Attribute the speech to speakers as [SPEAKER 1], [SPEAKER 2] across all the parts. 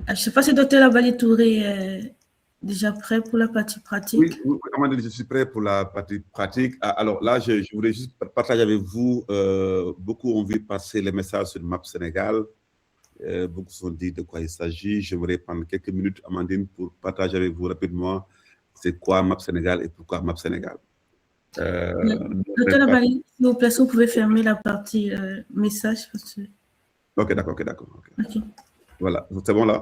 [SPEAKER 1] Je ne sais pas si le docteur Labali Touré est déjà prêt pour la partie pratique.
[SPEAKER 2] Oui, je suis prêt pour la partie pratique. Alors là, je voulais juste partager avec vous. Beaucoup ont vu passer les messages sur le MAP Sénégal. Beaucoup sont dit de quoi il s'agit. J'aimerais prendre quelques minutes, Amandine, pour partager avec vous rapidement c'est quoi MAP Sénégal et pourquoi MAP Sénégal.
[SPEAKER 1] Docteur Labali, s'il vous plaît, si vous pouvez fermer la partie message. Parce que...
[SPEAKER 2] Ok, d'accord.
[SPEAKER 1] Okay.
[SPEAKER 2] Voilà, c'est bon là?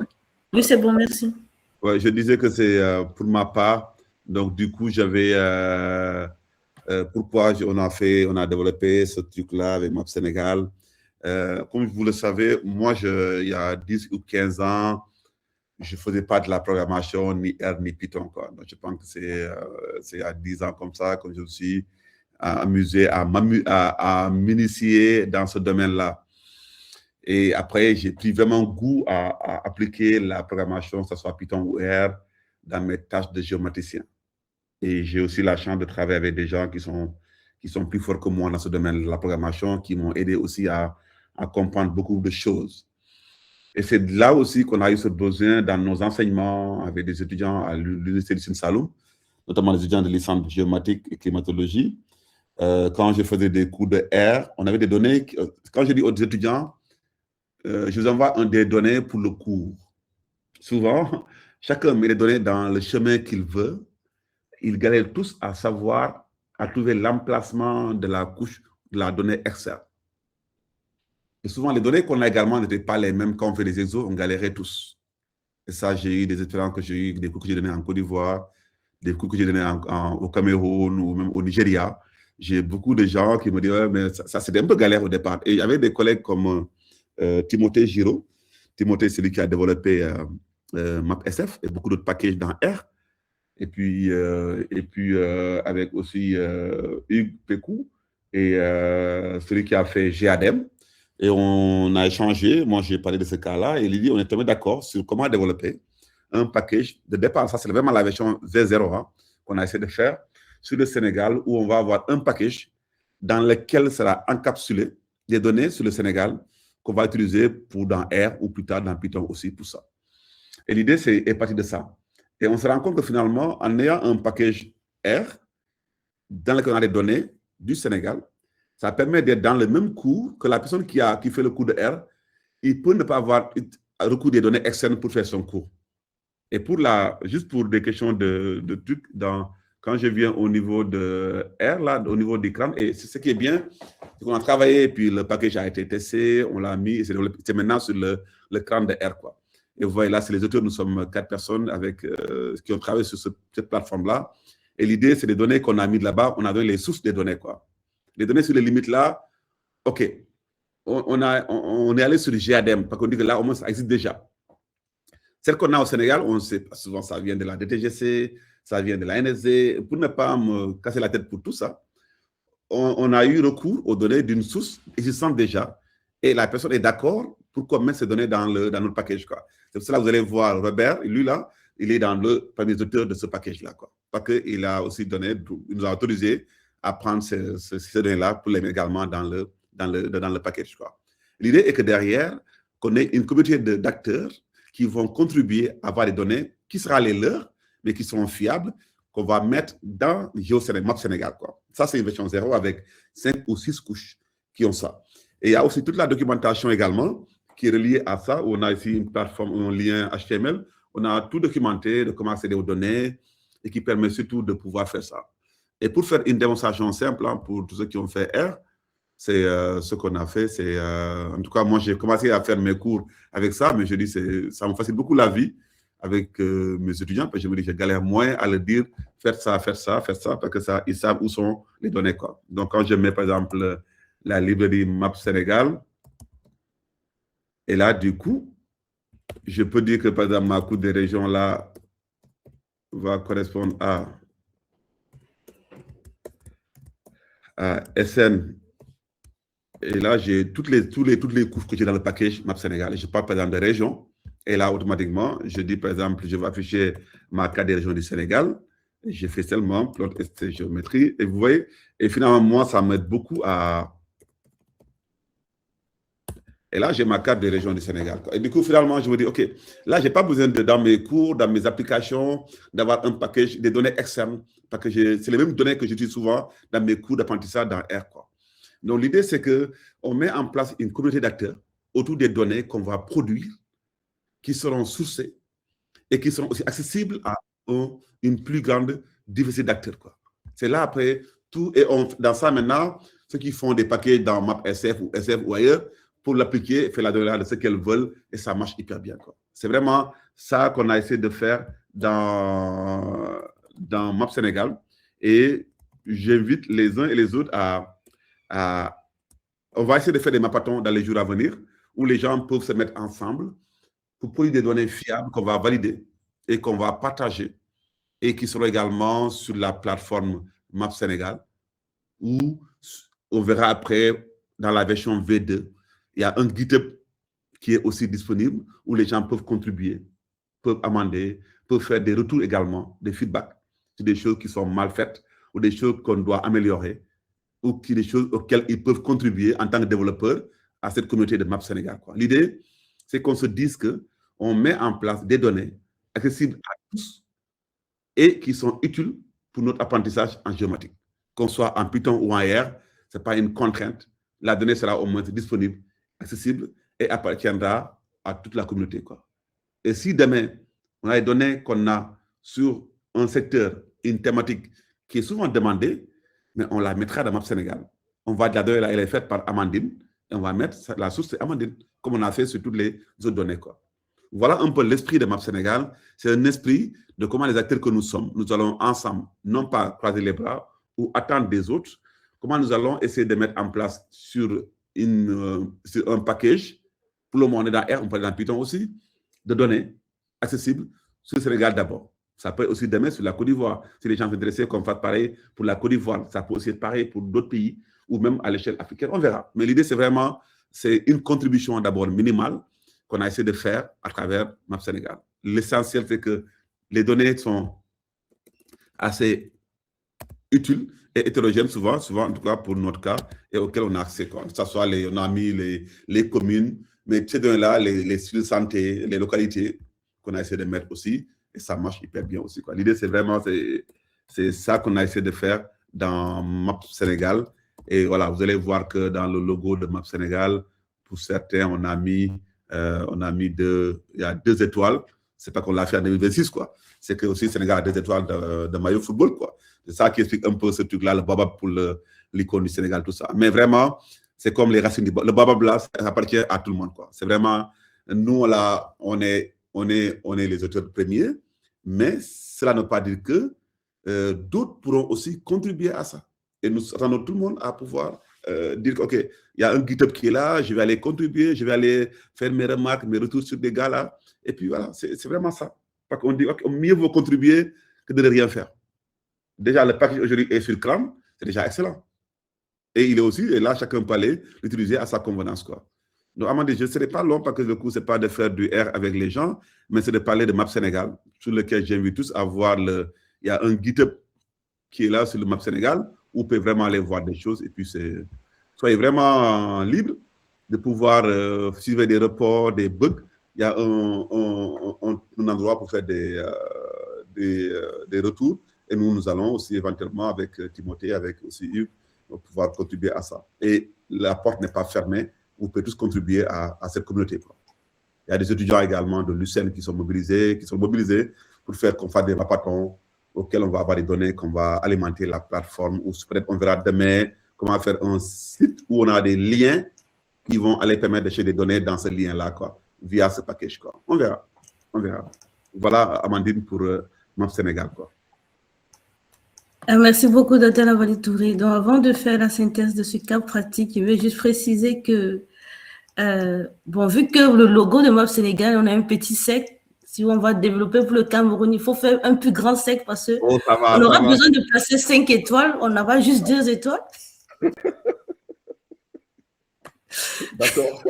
[SPEAKER 1] Oui, c'est bon, merci.
[SPEAKER 2] Ouais, je disais que c'est pour ma part. Donc, du coup, j'avais... pourquoi on a développé ce truc-là avec MAP Sénégal. Comme vous le savez, moi, il y a 10 ou 15 ans, je ne faisais pas de la programmation, ni R, ni Python, quoi. Donc, je pense que c'est à 10 ans comme ça que je me suis amusé à m'initier dans ce domaine-là. Et après, j'ai pris vraiment goût à appliquer la programmation, que ce soit Python ou R, dans mes tâches de géomaticien. Et j'ai aussi la chance de travailler avec des gens qui sont plus forts que moi dans ce domaine de la programmation, qui m'ont aidé aussi à comprendre beaucoup de choses. Et c'est là aussi qu'on a eu ce besoin dans nos enseignements avec des étudiants à l'Université du Sine Saloum, notamment les étudiants de licence de géomatique et climatologie. Quand je faisais des cours de R, on avait des données. Quand je dis aux étudiants, je vous envoie des données pour le cours. Souvent, chacun met les données dans le chemin qu'il veut. Ils galèrent tous à savoir, à trouver l'emplacement de la couche de la donnée Excel. Et souvent, les données qu'on a également n'étaient pas les mêmes quand on fait des exos, on galérait tous. Et ça, j'ai eu des expériences que j'ai eues, des cours que j'ai donnés en Côte d'Ivoire, des cours que j'ai donnés au Cameroun ou même au Nigeria. J'ai beaucoup de gens qui me disent, ouais, mais ça c'était un peu galère au départ. Et il y avait des collègues comme Timothée Giraud. Timothée, c'est lui qui a développé MapSF et beaucoup d'autres packages dans R. Et puis avec aussi Hugues Pécou et celui qui a fait GADEM. Et on a échangé, moi j'ai parlé de ce cas-là, et il dit on est tombé d'accord sur comment développer un package de départ. Ça, c'est vraiment la version V0 hein, qu'on a essayé de faire sur le Sénégal, où on va avoir un package dans lequel sera encapsulé des données sur le Sénégal qu'on va utiliser pour dans R ou plus tard dans Python aussi pour ça. Et l'idée est partie de ça. Et on se rend compte que finalement, en ayant un package R dans lequel on a des données du Sénégal, ça permet d'être dans le même cours que la personne qui fait le cours de R, il peut ne pas avoir recours des données externes pour faire son cours. Et juste pour des questions de trucs, quand je viens au niveau de R, là, au niveau d'écran, et ce qui est bien, c'est qu'on a travaillé, et puis le package a été testé, on l'a mis, et c'est maintenant sur l'écran de R, quoi. Et vous voyez là, c'est les auteurs, nous sommes 4 personnes qui ont travaillé sur cette plateforme-là. Et l'idée, c'est les données qu'on a mis là-bas, on a donné les sources des données, quoi. Les données sur les limites là, OK, on est allé sur le GADEM, parce qu'on dit que là, au moins, ça existe déjà. Celle qu'on a au Sénégal, on sait souvent, ça vient de la DTGC, ça vient de la NSD. Pour ne pas me casser la tête pour tout ça, on a eu recours aux données d'une source existante déjà, et la personne est d'accord pour qu'on mette ces données dans notre package, quoi. C'est pour cela que vous allez voir Robert, lui là, il est parmi les auteurs de ce package-là, quoi. Parce qu'il a aussi il nous a autorisé à prendre ces données-là pour les mettre également dans le package, quoi. L'idée est que derrière, qu'on ait une communauté d'acteurs qui vont contribuer à avoir des données qui seront les leurs, mais qui seront fiables, qu'on va mettre dans MAP Sénégal, quoi. Ça, c'est une version 0 avec 5 ou 6 couches qui ont ça. Et il y a aussi toute la documentation également qui est reliée à ça, où on a ici une plateforme, un lien HTML, on a tout documenté de comment accéder aux données et qui permet surtout de pouvoir faire ça. Et pour faire une démonstration simple, hein, pour tous ceux qui ont fait R, c'est ce qu'on a fait. En tout cas, moi, j'ai commencé à faire mes cours avec ça, mais je dis ça me facilite beaucoup la vie avec mes étudiants, parce que je me dis, je galère moins à leur dire, faire ça, parce que ça, ils savent où sont les données, quoi. Donc, quand je mets, par exemple, la librairie Map Sénégal, et là, du coup, je peux dire que, par exemple, ma couche des régions, là, va correspondre à SN. Et là, j'ai toutes les couches que j'ai dans le package Map Sénégal. Je parle, par exemple, des régions. Et là, automatiquement, je dis, par exemple, je vais afficher ma carte des régions du Sénégal. Je fais seulement plot ST géométrie. Et vous voyez, et finalement, moi, ça m'aide beaucoup à Et là, j'ai ma carte de région du Sénégal. Et du coup, finalement, je me dis, OK, là, je n'ai pas besoin, dans mes cours, dans mes applications, d'avoir un package, des données externes, parce que c'est les mêmes données que j'utilise souvent dans mes cours d'apprentissage dans R, quoi. Donc, l'idée, c'est qu'on met en place une communauté d'acteurs autour des données qu'on va produire, qui seront sourcées et qui seront aussi accessibles à une plus grande diversité d'acteurs, quoi. C'est là, après, tout, et dans ça, maintenant, ceux qui font des paquets dans MapSF ou ailleurs, pour l'appliquer, faire la donnée de ce qu'elles veulent, et ça marche hyper bien, quoi. C'est vraiment ça qu'on a essayé de faire dans Map Sénégal. Et j'invite les uns et les autres on va essayer de faire des mapatons dans les jours à venir, où les gens peuvent se mettre ensemble pour produire des données fiables qu'on va valider et qu'on va partager, et qui seront également sur la plateforme Map Sénégal, où on verra après, dans la version V2, il y a un GitHub qui est aussi disponible, où les gens peuvent contribuer, peuvent amender, peuvent faire des retours également, des feedbacks sur des choses qui sont mal faites ou des choses qu'on doit améliorer, ou des choses auxquelles ils peuvent contribuer en tant que développeurs à cette communauté de Map Sénégal. L'idée, c'est qu'on se dise qu'on met en place des données accessibles à tous et qui sont utiles pour notre apprentissage en géomatique. Qu'on soit en Python ou en R, ce n'est pas une contrainte. La donnée sera au moins disponible, accessible et appartiendra à toute la communauté, quoi. Et si demain, on a les données qu'on a sur un secteur, une thématique qui est souvent demandée, mais on la mettra dans Map Sénégal. On va, la donnée là, elle est faite par Amandine, et on va mettre la source, c'est Amandine, comme on a fait sur toutes les autres données, quoi. Voilà un peu l'esprit de Map Sénégal. C'est un esprit de comment les acteurs que nous sommes, nous allons ensemble, non pas croiser les bras ou attendre des autres, comment nous allons essayer de mettre en place sur un package. Pour le moment, on est dans R, on peut aller dans Python aussi, de données accessibles sur le Sénégal d'abord. Ça peut être aussi demain sur la Côte d'Ivoire. Si les gens sont intéressés, qu'on fasse pareil pour la Côte d'Ivoire. Ça peut aussi être pareil pour d'autres pays ou même à l'échelle africaine. On verra. Mais l'idée, c'est vraiment, c'est une contribution d'abord minimale qu'on a essayé de faire à travers Map Sénégal. L'essentiel, c'est que les données sont assez utiles et hétérogènes souvent en tout cas pour notre cas, et auxquelles on a accès, quoi. Que ce soit on a mis les communes, mais ces données-là, les styles de santé, les localités qu'on a essayé de mettre aussi, et ça marche hyper bien aussi, quoi. L'idée, c'est vraiment, c'est ça qu'on a essayé de faire dans Map Sénégal. Et voilà, vous allez voir que dans le logo de Map Sénégal, pour certains, on a mis il y a 2 étoiles. C'est pas qu'on l'a fait en 2026, quoi. C'est que aussi Sénégal a 2 étoiles de maillot football, quoi. C'est ça qui explique un peu ce truc-là, le babab pour l'icône du Sénégal, tout ça. Mais vraiment, c'est comme les racines du babab. Le babab là, ça appartient à tout le monde, quoi. C'est vraiment, nous, là, on est les auteurs premiers, mais cela ne veut pas dire que d'autres pourront aussi contribuer à ça. Et nous attendons tout le monde à pouvoir dire OK, il y a un GitHub qui est là, je vais aller contribuer, je vais aller faire mes remarques, mes retours sur des gars là. Et puis voilà, c'est vraiment ça. Parce qu'on dit okay, mieux vaut contribuer que de ne rien faire. Déjà, le package aujourd'hui est sur Cram, c'est déjà excellent. Et il est aussi, et là, chacun peut aller l'utiliser à sa convenance, quoi. Donc, à mon avis, je ne serai pas long parce que le coup, ce n'est pas de faire du R avec les gens, mais c'est de parler de Map Sénégal, sur lequel j'invite tous à voir il y a un GitHub qui est là sur le Map Sénégal, où vous pouvez vraiment aller voir des choses. Et puis, soyez vraiment libre de pouvoir suivre des reports, des bugs. Il y a un endroit pour faire des retours. Et nous allons aussi éventuellement avec Timothée, avec aussi Hugues, pouvoir contribuer à ça. Et la porte n'est pas fermée. Vous pouvez tous contribuer à cette communauté, quoi. Il y a des étudiants également de l'UCEN qui sont mobilisés pour faire qu'on fasse des mapatons auxquels on va avoir des données, qu'on va alimenter la plateforme, ou peut-être on verra demain comment faire un site où on a des liens qui vont aller permettre d'acheter des données dans ce lien-là, quoi, via ce package, quoi. On verra. Voilà, Amandine, pour Map Sénégal, quoi.
[SPEAKER 1] Merci beaucoup, Dr. Lavali Touré. Donc, avant de faire la synthèse de ce cas pratique, je vais juste préciser que, vu que le logo de Map Sénégal, on a un petit sec. Si on va développer pour le Cameroun, il faut faire un plus grand sec parce qu'on aura besoin de placer 5 étoiles. On n'a pas juste 2 étoiles.
[SPEAKER 2] D'accord.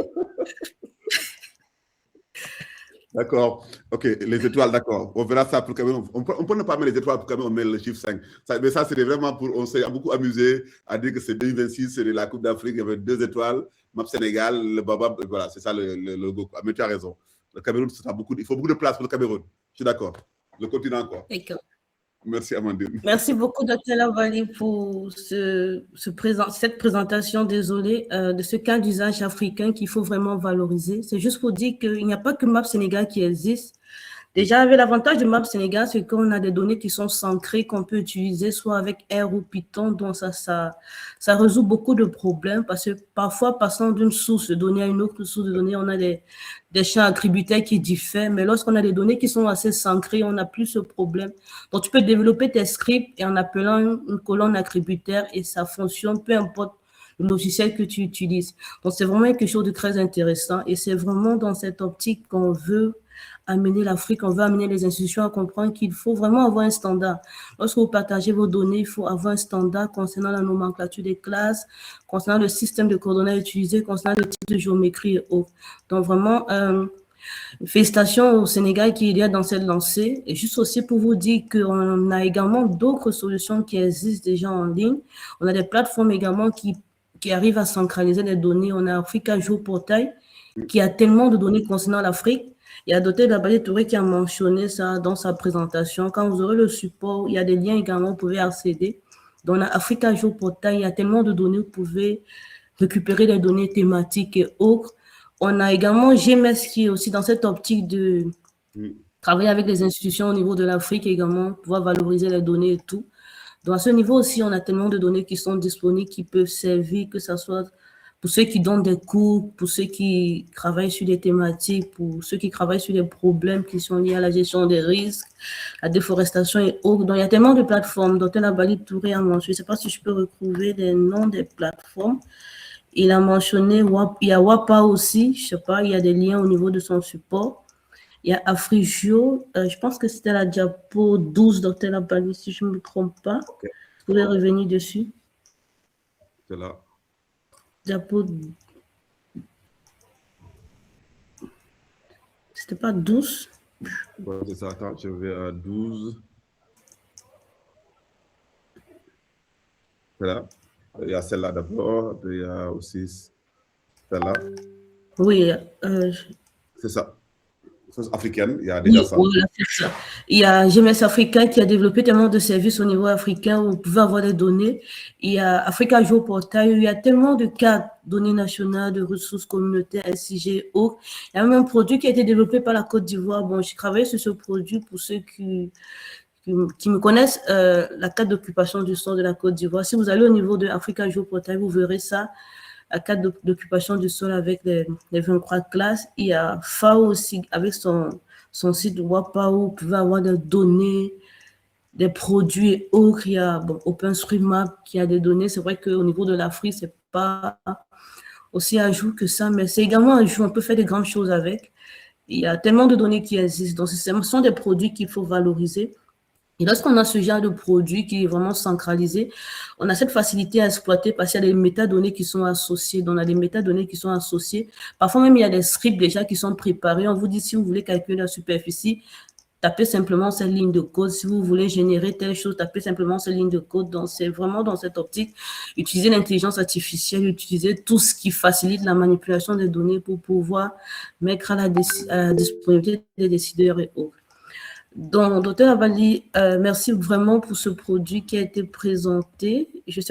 [SPEAKER 2] D'accord. OK, les étoiles, d'accord. On verra ça pour Cameroun. On peut ne pas mettre les étoiles pour Cameroun, on met le chiffre 5. Mais ça, c'était vraiment pour. On s'est beaucoup amusé à dire que c'est 2026, c'est la Coupe d'Afrique, il y avait 2 étoiles, Map Sénégal, le Baba, voilà, c'est ça le logo. Mais tu as raison. Le Cameroun, il faut beaucoup de place pour le Cameroun. Je suis d'accord. Le continent, quoi.
[SPEAKER 1] D'accord.
[SPEAKER 2] Merci, Amandine.
[SPEAKER 1] Merci beaucoup, Dr. Lavali, pour cette présentation, désolé, de ce cas d'usage africain qu'il faut vraiment valoriser. C'est juste pour dire qu'il n'y a pas que Map Sénégal qui existe. Déjà, avec l'avantage de Map Sénégal, c'est qu'on a des données qui sont centrées, qu'on peut utiliser soit avec R ou Python, donc ça résout beaucoup de problèmes parce que parfois, passant d'une source de données à une autre source de données, on a des champs attributaires qui diffèrent, mais lorsqu'on a des données qui sont assez centrées, on n'a plus ce problème. Donc, tu peux développer tes scripts et en appelant une colonne attributaire et ça fonctionne, peu importe le logiciel que tu utilises. Donc, c'est vraiment quelque chose de très intéressant et c'est vraiment dans cette optique qu'on veut amener l'Afrique, on veut amener les institutions à comprendre qu'il faut vraiment avoir un standard. Lorsque vous partagez vos données, il faut avoir un standard concernant la nomenclature des classes, concernant le système de coordonnées utilisé, concernant le type de géométrie et autres. Donc vraiment, félicitations au Sénégal qui est dans cette lancée. Et juste aussi pour vous dire qu'on a également d'autres solutions qui existent déjà en ligne. On a des plateformes également qui arrivent à centraliser les données. On a Africa Géoportail qui a tellement de données concernant l'Afrique. Il y a Dr. Lavali Touré qui a mentionné ça dans sa présentation. Quand vous aurez le support, il y a des liens également, vous pouvez accéder. Dans Africa Géoportail, il y a tellement de données, vous pouvez récupérer les données thématiques et autres. On a également GMS qui est aussi dans cette optique de travailler avec les institutions au niveau de l'Afrique également, pouvoir valoriser les données et tout. Donc à ce niveau aussi, on a tellement de données qui sont disponibles, qui peuvent servir, que ce soit pour ceux qui donnent des cours, pour ceux qui travaillent sur des thématiques, pour ceux qui travaillent sur des problèmes qui sont liés à la gestion des risques, la déforestation et autres. Donc, il y a tellement de plateformes. Dr. Lavali Touré a mentionné, je ne sais pas si je peux retrouver les noms des plateformes. Il a mentionné, il y a WAPA aussi, je ne sais pas, il y a des liens au niveau de son support. Il y a Afrigio, je pense que c'était la diapo 12, Dr. Lavali, si je ne me trompe pas. Okay. Vous pouvez revenir dessus.
[SPEAKER 2] C'est là.
[SPEAKER 1] Diapo. C'était pas 12?
[SPEAKER 2] Ouais, c'est ça. Attends, je vais à 12. C'est là. Il y a celle-là d'abord. Il y a aussi celle-là.
[SPEAKER 1] Oui.
[SPEAKER 2] C'est ça. Africaine, il y a déjà ça.
[SPEAKER 1] Oui, c'est ça. Il y a GMS Africain qui a développé tellement de services au niveau africain où vous pouvez avoir des données. Il y a Africa Géoportail, il y a tellement de cartes, données nationales, de ressources communautaires, SIG, autres. Il y a même un produit qui a été développé par la Côte d'Ivoire. Bon, j'ai travaillé sur ce produit pour ceux qui me connaissent, la carte d'occupation du sol de la Côte d'Ivoire. Si vous allez au niveau de Africa Géoportail, vous verrez ça. La carte d'occupation du sol avec les 23 classes. Il y a FAO aussi avec son site WAPA où vous pouvez avoir des données, des produits et autres. Il y a OpenStreetMap qui a des données. C'est vrai qu'au niveau de l'Afrique, ce n'est pas aussi à jour que ça, mais c'est également à jour. On peut faire de grandes choses avec. Il y a tellement de données qui existent. Donc, ce sont des produits qu'il faut valoriser. Et lorsqu'on a ce genre de produit qui est vraiment centralisé, on a cette facilité à exploiter parce qu'il y a des métadonnées qui sont associées. Donc, on a des métadonnées qui sont associées. Parfois même, il y a des scripts déjà qui sont préparés. On vous dit, si vous voulez calculer la superficie, tapez simplement cette ligne de code. Si vous voulez générer telle chose, tapez simplement cette ligne de code. Donc, c'est vraiment dans cette optique, utiliser l'intelligence artificielle, utiliser tout ce qui facilite la manipulation des données pour pouvoir mettre à la disponibilité des décideurs et autres. Donc, Dr. Lavali, merci vraiment pour ce produit qui a été présenté. Je sais